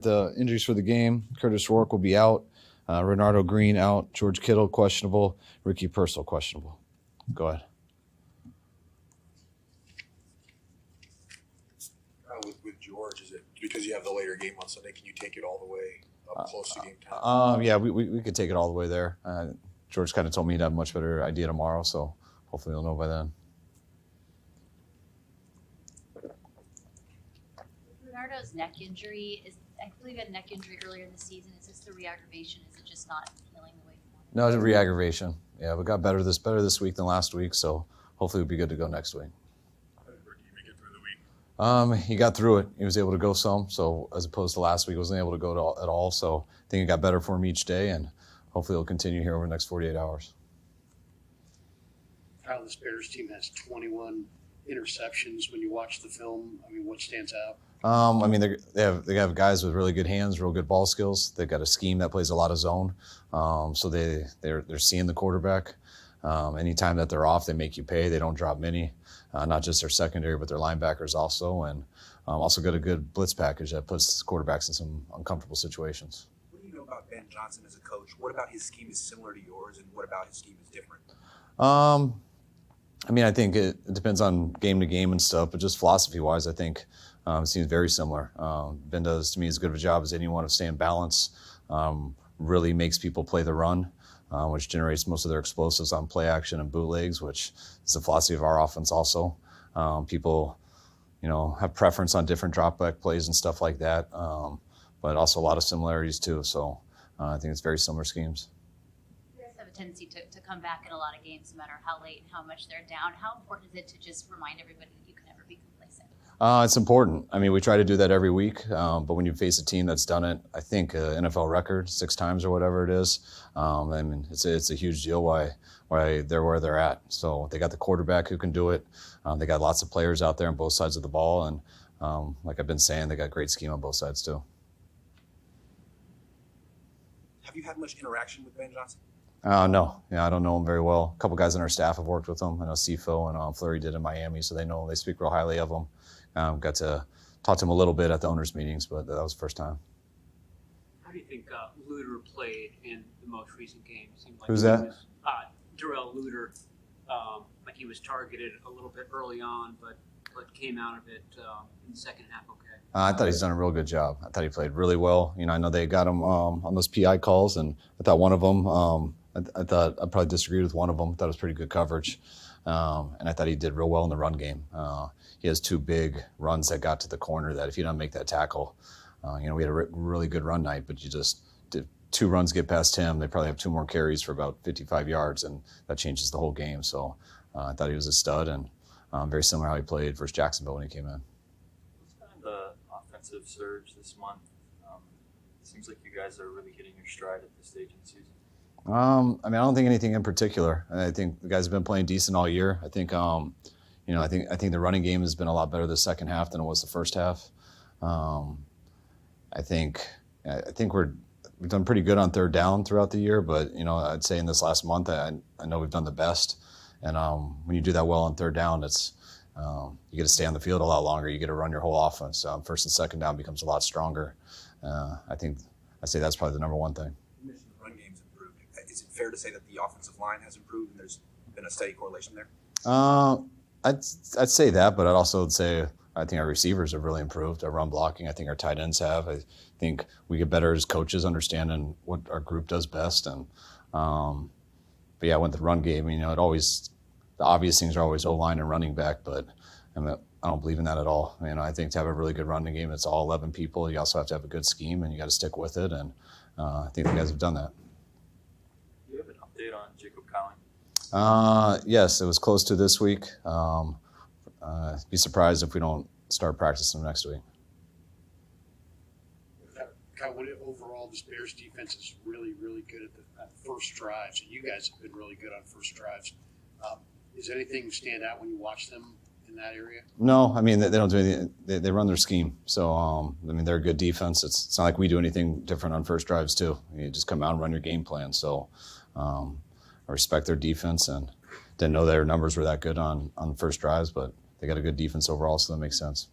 The injuries for the game: Curtis Rourke will be out, Renardo Green out, George Kittle questionable, Ricky Purcell questionable. Go ahead. With George, is it because you have the later game on Sunday? Can you take it all the way up close to game time? Yeah, we could take it all the way there. George kind of told me he'd have a much better idea tomorrow, so hopefully he'll know by then. Renardo's neck injury I believe he had a neck injury earlier in the season. Is this the re-aggravation? Is it just not healing the way you want? No, it's a re-aggravation. Yeah, we got better this week than last week, so hopefully we'll be good to go next week. How did Ricky make it through the week? He got through it. He was able to go some, so as opposed to last week, he wasn't able to go at all. So I think it got better for him each day, and hopefully it'll continue here over the next 48 hours. Kyle, this Bears team has 21 interceptions. When you watch the film, I mean, what stands out? They have guys with really good hands, real good ball skills. They've got a scheme that plays a lot of zone, so they're seeing the quarterback. Anytime that they're off, they make you pay. They don't drop many, not just their secondary, but their linebackers also, and also got a good blitz package that puts quarterbacks in some uncomfortable situations. What do you know about Ben Johnson as a coach? What about his scheme is similar to yours, and what about his scheme is different? I think it depends on game to game and stuff, but just philosophy-wise, I think it seems very similar. Ben does, to me, as good of a job as anyone of staying balanced, really makes people play the run, which generates most of their explosives on play action and bootlegs, which is the philosophy of our offense also. People, have preference on different drop-back plays and stuff like that, but also a lot of similarities too. So I think it's very similar schemes. Have a tendency to come back in a lot of games, no matter how late and how much they're down. How important is it to just remind everybody that you can never be complacent? It's important. We try to do that every week, but when you face a team that's done it, I think NFL record 6 times or whatever it is, it's a huge deal why they're where they're at. So they got the quarterback who can do it. They got lots of players out there on both sides of the ball, and like I've been saying, they got great scheme on both sides too. Have you had much interaction with Ben Johnson? No, I don't know him very well. A couple guys on our staff have worked with him. I know Sifo and Fleury did in Miami, so they know him. They speak real highly of him. Got to talk to him a little bit at the owners' meetings, but that was the first time. How do you think Luter played in the most recent game? Seemed like Who's that? Darrell Luter. Like he was targeted a little bit early on, but came out of it in the second half okay. I thought he's done a real good job. I thought he played really well. I know they got him on those PI calls, and I thought one of them, I thought I probably disagreed with one of them. I thought it was pretty good coverage. And I thought he did real well in the run game. He has 2 big runs that got to the corner that if you don't make that tackle, we had a really good run night, but you just did 2 runs get past him. They probably have 2 more carries for about 55 yards, and that changes the whole game. So I thought he was a stud, and very similar how he played versus Jacksonville when he came in. What's kind of the offensive surge this month? It seems like you guys are really hitting your stride at this stage in the season. I don't think anything in particular. I think the guys have been playing decent all year. I think, I think the running game has been a lot better the second half than it was the first half. I think we've done pretty good on third down throughout the year, but I'd say in this last month, I know we've done the best. And when you do that well on third down, it's you get to stay on the field a lot longer. You get to run your whole offense. First and second down becomes a lot stronger. I'd say that's probably the number one thing. Is it fair to say that the offensive line has improved and there's been a steady correlation there? I'd say that, but I'd also say I think our receivers have really improved. Our run blocking, I think our tight ends have. I think we get better as coaches understanding what our group does best. And but yeah, with the run game, the obvious things are always O-line and running back, but I don't believe in that at all. I think to have a really good running game, it's all 11 people. You also have to have a good scheme, and you got to stick with it. And I think the guys have done that. Do you have an update on Jacob Cowling? Yes, it was close to this week. Be surprised if we don't start practicing next week. Kyle, overall, this Bears defense is really, really good at first drives, and you guys have been really good on first drives. Does anything stand out when you watch them in that area? No, they don't do anything. They run their scheme. So, they're a good defense. It's not like we do anything different on first drives, too. You just come out and run your game plan. So, I respect their defense and didn't know their numbers were that good on first drives, but they got a good defense overall, so that makes sense.